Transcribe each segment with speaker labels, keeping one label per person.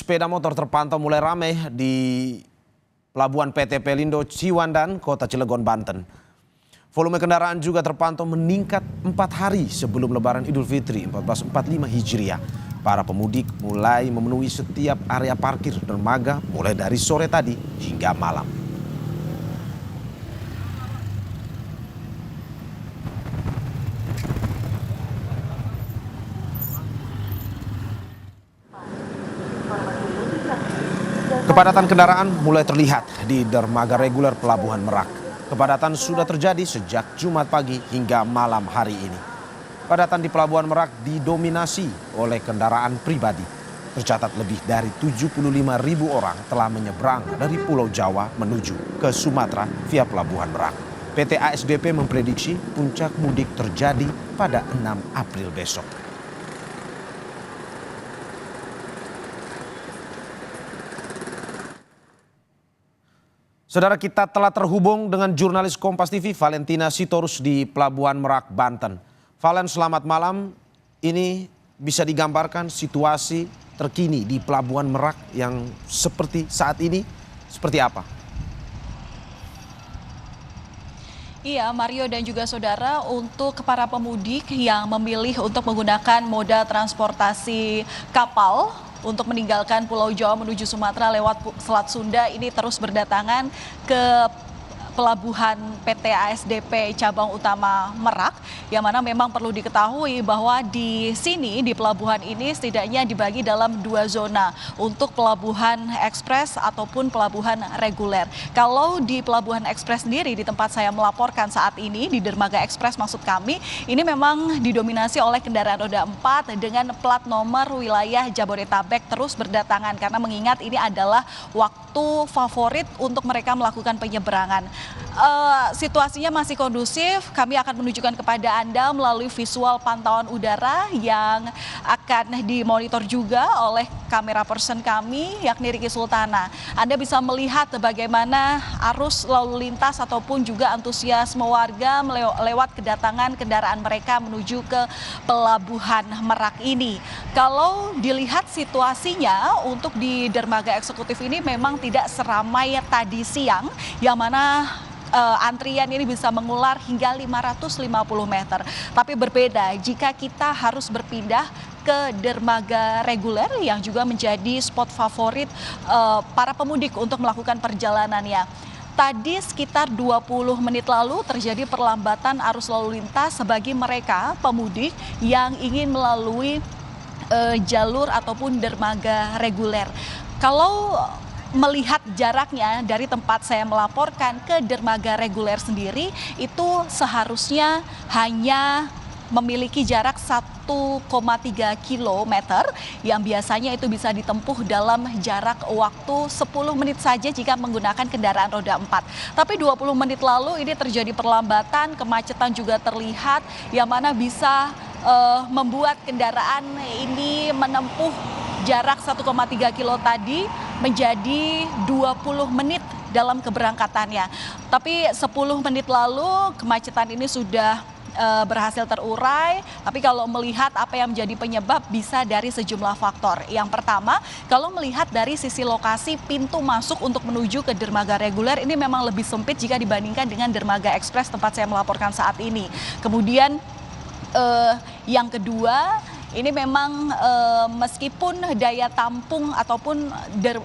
Speaker 1: sepeda motor terpantau mulai ramai di Pelabuhan PT Pelindo Ciwandan, Kota Cilegon, Banten. Volume kendaraan juga terpantau meningkat 4 hari sebelum Lebaran Idul Fitri 1445 Hijriah. Para pemudik mulai memenuhi setiap area parkir dermaga mulai dari sore tadi hingga malam. Kepadatan kendaraan mulai terlihat di dermaga reguler Pelabuhan Merak. Kepadatan sudah terjadi sejak Jumat pagi hingga malam hari ini. Kepadatan di Pelabuhan Merak didominasi oleh kendaraan pribadi. Tercatat lebih dari 75.000 orang telah menyeberang dari Pulau Jawa menuju ke Sumatera via Pelabuhan Merak. PT ASDP memprediksi puncak mudik terjadi pada 6 April besok. Saudara, kita telah terhubung dengan jurnalis Kompas TV Valentina Sitorus di Pelabuhan Merak, Banten. Valen, selamat malam. Ini bisa digambarkan situasi terkini di Pelabuhan Merak yang seperti saat ini, seperti apa?
Speaker 2: Iya, Mario dan juga saudara, untuk para pemudik yang memilih untuk menggunakan moda transportasi kapal untuk meninggalkan Pulau Jawa menuju Sumatera lewat Selat Sunda ini terus berdatangan ke Pelabuhan PT ASDP Cabang Utama Merak, yang mana memang perlu diketahui bahwa di sini di pelabuhan ini setidaknya dibagi dalam 2 zona untuk pelabuhan ekspres ataupun pelabuhan reguler. Kalau di pelabuhan ekspres sendiri di tempat saya melaporkan saat ini di dermaga ekspres maksud kami, ini memang didominasi oleh kendaraan roda 4 dengan plat nomor wilayah Jabodetabek terus berdatangan karena mengingat ini adalah waktu favorit untuk mereka melakukan penyeberangan. Situasinya masih kondusif. Kami akan menunjukkan kepada Anda melalui visual pantauan udara yang akan dimonitor juga oleh kamera person kami yakni Riki Sultana. Anda bisa melihat bagaimana arus lalu lintas ataupun juga antusiasme warga lewat kedatangan kendaraan mereka menuju ke Pelabuhan Merak ini. Kalau dilihat situasinya untuk di dermaga eksekutif ini memang tidak seramai tadi siang, yang mana antrian ini bisa mengular hingga 550 meter. Tapi berbeda jika kita harus berpindah ke dermaga reguler yang juga menjadi spot favorit para pemudik untuk melakukan perjalanannya. Tadi sekitar 20 menit lalu terjadi perlambatan arus lalu lintas bagi mereka pemudik yang ingin melalui jalur ataupun dermaga reguler. Kalau melihat jaraknya dari tempat saya melaporkan ke dermaga reguler sendiri itu seharusnya hanya memiliki jarak 1,3 kilometer yang biasanya itu bisa ditempuh dalam jarak waktu 10 menit saja jika menggunakan kendaraan roda 4. Tapi 20 menit lalu ini terjadi perlambatan, kemacetan juga terlihat yang mana bisa membuat kendaraan ini menempuh jarak 1,3 kilo tadi menjadi 20 menit dalam keberangkatannya. Tapi 10 menit lalu kemacetan ini sudah berhasil terurai. Tapi kalau melihat apa yang menjadi penyebab bisa dari sejumlah faktor. Yang pertama, kalau melihat dari sisi lokasi pintu masuk untuk menuju ke dermaga reguler ini memang lebih sempit jika dibandingkan dengan dermaga ekspres tempat saya melaporkan saat ini. Kemudian yang kedua, ini memang meskipun daya tampung ataupun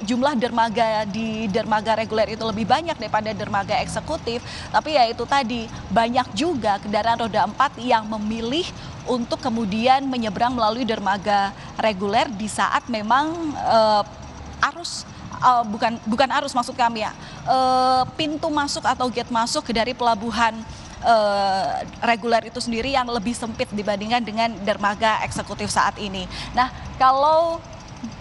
Speaker 2: jumlah dermaga di dermaga reguler itu lebih banyak daripada dermaga eksekutif, tapi ya itu tadi banyak juga kendaraan roda 4 yang memilih untuk kemudian menyeberang melalui dermaga reguler di saat memang arus bukan arus maksud kami ya, pintu masuk atau gate masuk dari pelabuhan reguler itu sendiri yang lebih sempit dibandingkan dengan dermaga eksekutif saat ini. Nah, kalau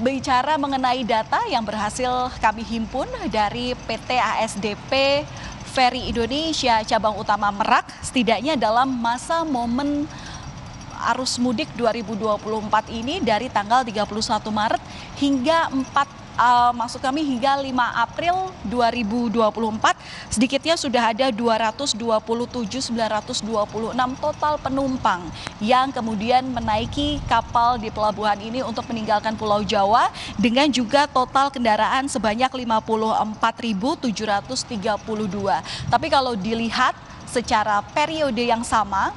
Speaker 2: bicara mengenai data yang berhasil kami himpun dari PT ASDP Ferry Indonesia Cabang Utama Merak, setidaknya dalam masa momen arus mudik 2024 ini dari tanggal 31 Maret hingga 4 maksud kami hingga 5 April 2024 sedikitnya sudah ada 227.926 total penumpang yang kemudian menaiki kapal di pelabuhan ini untuk meninggalkan Pulau Jawa dengan juga total kendaraan sebanyak 54.732. Tapi kalau dilihat secara periode yang sama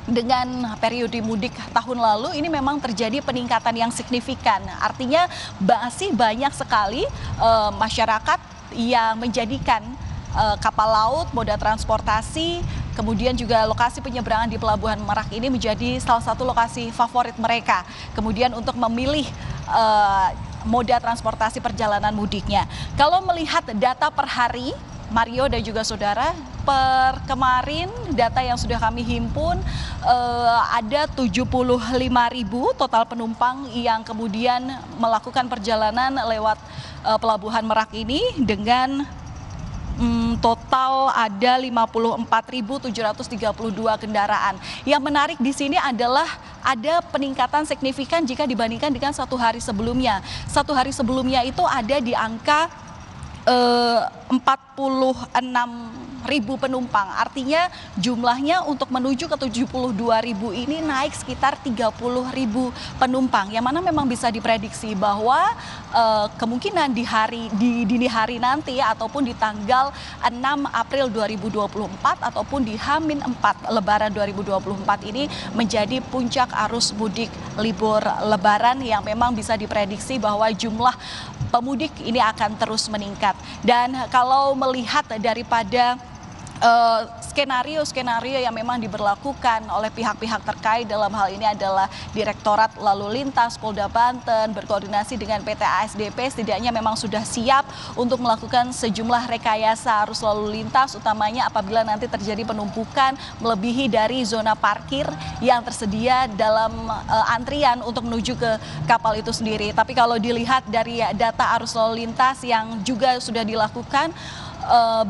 Speaker 2: dengan periode mudik tahun lalu, ini memang terjadi peningkatan yang signifikan. Artinya masih banyak sekali masyarakat yang menjadikan kapal laut, moda transportasi, kemudian juga lokasi penyeberangan di Pelabuhan Merak ini menjadi salah satu lokasi favorit mereka. Kemudian untuk memilih moda transportasi perjalanan mudiknya. Kalau melihat data per hari, Mario dan juga saudara, per kemarin data yang sudah kami himpun ada 75.000 total penumpang yang kemudian melakukan perjalanan lewat Pelabuhan Merak ini dengan total ada 54.732 kendaraan. Yang menarik di sini adalah ada peningkatan signifikan jika dibandingkan dengan satu hari sebelumnya. Satu hari sebelumnya itu ada di angka 46.000 penumpang. Artinya jumlahnya untuk menuju ke 72.000 ini naik sekitar 30.000 penumpang. Yang mana memang bisa diprediksi bahwa kemungkinan di dini hari nanti ataupun di tanggal 6 April 2024 ataupun di H-4 Lebaran 2024 ini menjadi puncak arus mudik libur Lebaran yang memang bisa diprediksi bahwa jumlah pemudik ini akan terus meningkat. Dan kalau melihat daripada skenario-skenario yang memang diberlakukan oleh pihak-pihak terkait, dalam hal ini adalah Direktorat Lalu Lintas Polda Banten berkoordinasi dengan PT ASDP, setidaknya memang sudah siap untuk melakukan sejumlah rekayasa arus lalu lintas, utamanya apabila nanti terjadi penumpukan melebihi dari zona parkir yang tersedia dalam antrian untuk menuju ke kapal itu sendiri. Tapi kalau dilihat dari data arus lalu lintas yang juga sudah dilakukan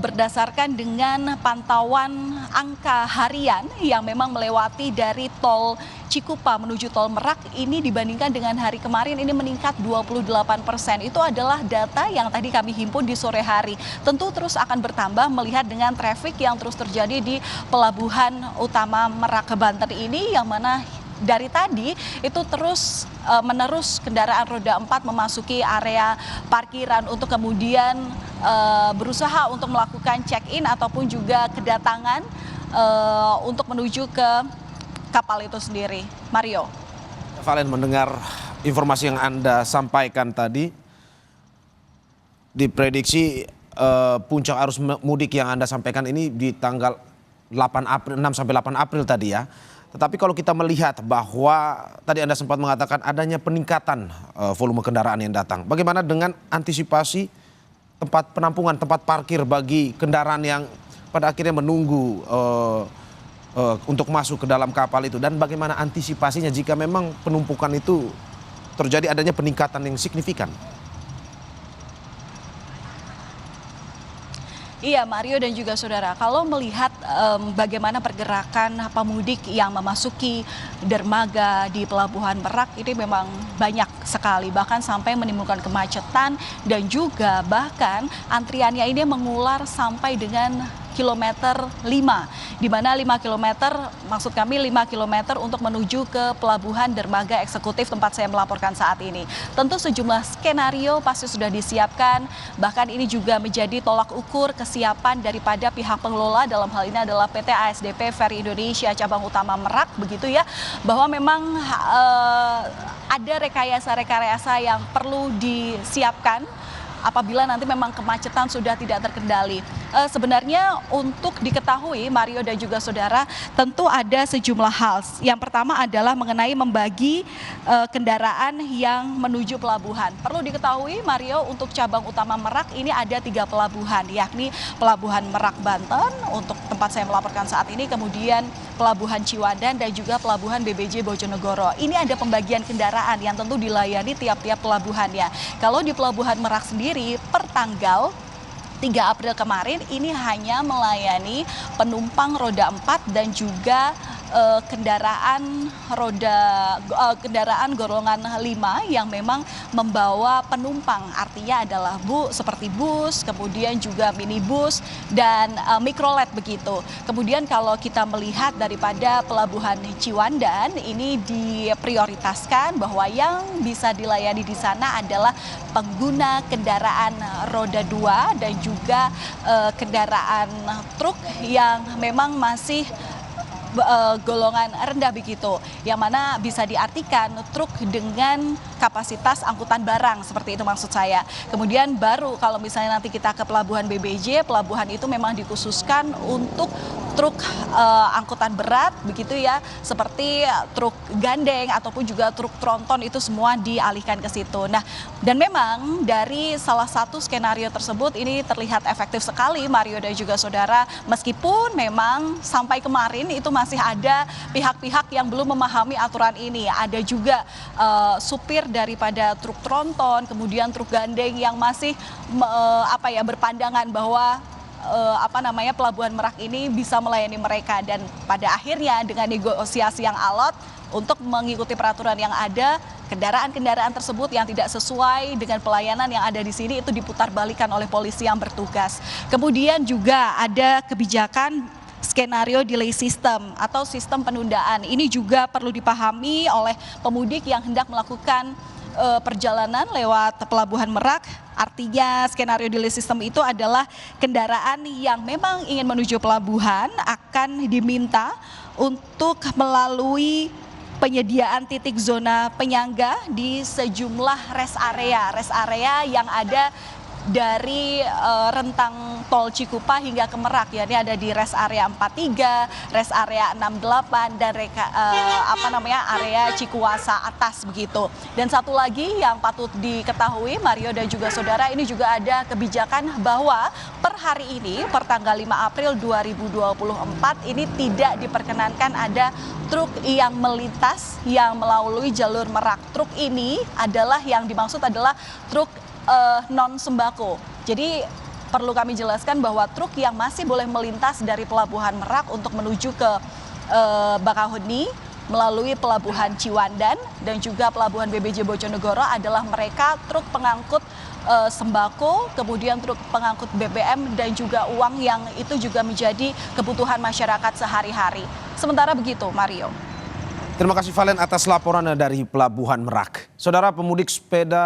Speaker 2: berdasarkan dengan pantauan angka harian yang memang melewati dari tol Cikupa menuju tol Merak ini dibandingkan dengan hari kemarin ini meningkat 28%. Itu adalah data yang tadi kami himpun di sore hari. Tentu terus akan bertambah melihat dengan traffic yang terus terjadi di Pelabuhan Utama Merak Banten ini, yang mana dari tadi itu terus menerus kendaraan roda 4 memasuki area parkiran untuk kemudian berusaha untuk melakukan check-in ataupun juga kedatangan untuk menuju ke kapal itu sendiri. Mario.
Speaker 1: Valen, mendengar informasi yang Anda sampaikan tadi, diprediksi puncak arus mudik yang Anda sampaikan ini di tanggal 8 April, 6 sampai 8 April tadi ya. Tetapi kalau kita melihat bahwa tadi Anda sempat mengatakan adanya peningkatan volume kendaraan yang datang. Bagaimana dengan antisipasi tempat penampungan, tempat parkir bagi kendaraan yang pada akhirnya menunggu untuk masuk ke dalam kapal itu? Dan bagaimana antisipasinya jika memang penumpukan itu terjadi adanya peningkatan yang signifikan?
Speaker 2: Iya, Mario dan juga saudara, kalau melihat bagaimana pergerakan pemudik yang memasuki dermaga di Pelabuhan Merak ini memang banyak sekali, bahkan sampai menimbulkan kemacetan dan juga bahkan antriannya ini mengular sampai dengan kilometer 5, di mana 5 kilometer, maksud kami 5 kilometer untuk menuju ke Pelabuhan Dermaga Eksekutif tempat saya melaporkan saat ini. Tentu sejumlah skenario pasti sudah disiapkan, bahkan ini juga menjadi tolak ukur kesiapan daripada pihak pengelola, dalam hal ini adalah PT ASDP Ferry Indonesia Cabang Utama Merak, begitu ya, bahwa memang ada rekayasa-rekayasa yang perlu disiapkan apabila nanti memang kemacetan sudah tidak terkendali. Sebenarnya untuk diketahui, Mario dan juga saudara, tentu ada sejumlah hal. Yang pertama adalah mengenai membagi kendaraan yang menuju pelabuhan. Perlu diketahui, Mario, untuk cabang utama Merak ini ada 3 pelabuhan, yakni Pelabuhan Merak Banten untuk tempat saya melaporkan saat ini, kemudian Pelabuhan Ciwandan dan juga Pelabuhan BBJ Bojonegoro. Ini ada pembagian kendaraan yang tentu dilayani tiap-tiap pelabuhannya. Kalau di Pelabuhan Merak sendiri per tanggal 3 April kemarin ini hanya melayani penumpang roda 4 dan juga kendaraan golongan 5 yang memang membawa penumpang, artinya adalah seperti bus, kemudian juga minibus dan mikrolet begitu. Kemudian kalau kita melihat daripada pelabuhan Ciwandan ini diprioritaskan bahwa yang bisa dilayani di sana adalah pengguna kendaraan roda 2 dan juga kendaraan truk yang memang masih golongan rendah begitu, yang mana bisa diartikan truk dengan kapasitas angkutan barang, seperti itu maksud saya. Kemudian baru kalau misalnya nanti kita ke pelabuhan BBJ, pelabuhan itu memang dikhususkan untuk truk angkutan berat begitu ya, seperti truk gandeng ataupun juga truk tronton, itu semua dialihkan ke situ. Nah, dan memang dari salah satu skenario tersebut ini terlihat efektif sekali Mario dan juga saudara, meskipun memang sampai kemarin itu masih ada pihak-pihak yang belum memahami aturan ini. Ada juga supir daripada truk tronton, kemudian truk gandeng yang masih berpandangan bahwa Pelabuhan Merak ini bisa melayani mereka, dan pada akhirnya dengan negosiasi yang alot untuk mengikuti peraturan yang ada, kendaraan-kendaraan tersebut yang tidak sesuai dengan pelayanan yang ada di sini itu diputarbalikkan oleh polisi yang bertugas. Kemudian juga ada kebijakan skenario delay system atau sistem penundaan. Ini juga perlu dipahami oleh pemudik yang hendak melakukan perjalanan lewat Pelabuhan Merak. Artinya skenario delay system itu adalah kendaraan yang memang ingin menuju pelabuhan akan diminta untuk melalui penyediaan titik zona penyangga di sejumlah rest area yang ada dari rentang tol Cikupa hingga ke Merak, yakni ada di rest area 43, rest area 68 dan area Cikuasa atas begitu. Dan satu lagi yang patut diketahui Mario dan juga saudara, ini juga ada kebijakan bahwa per hari ini, per tanggal 5 April 2024 ini tidak diperkenankan ada truk yang melintas yang melalui jalur Merak. Truk ini adalah yang dimaksud adalah truk non sembako. Jadi perlu kami jelaskan bahwa truk yang masih boleh melintas dari Pelabuhan Merak untuk menuju ke Bakahuni melalui Pelabuhan Ciwandan dan juga Pelabuhan BBJ Bojonegoro adalah mereka truk pengangkut sembako, kemudian truk pengangkut BBM dan juga uang yang itu juga menjadi kebutuhan masyarakat sehari-hari. Sementara begitu, Mario.
Speaker 1: Terima kasih Valen atas laporan dari Pelabuhan Merak. Saudara, pemudik sepeda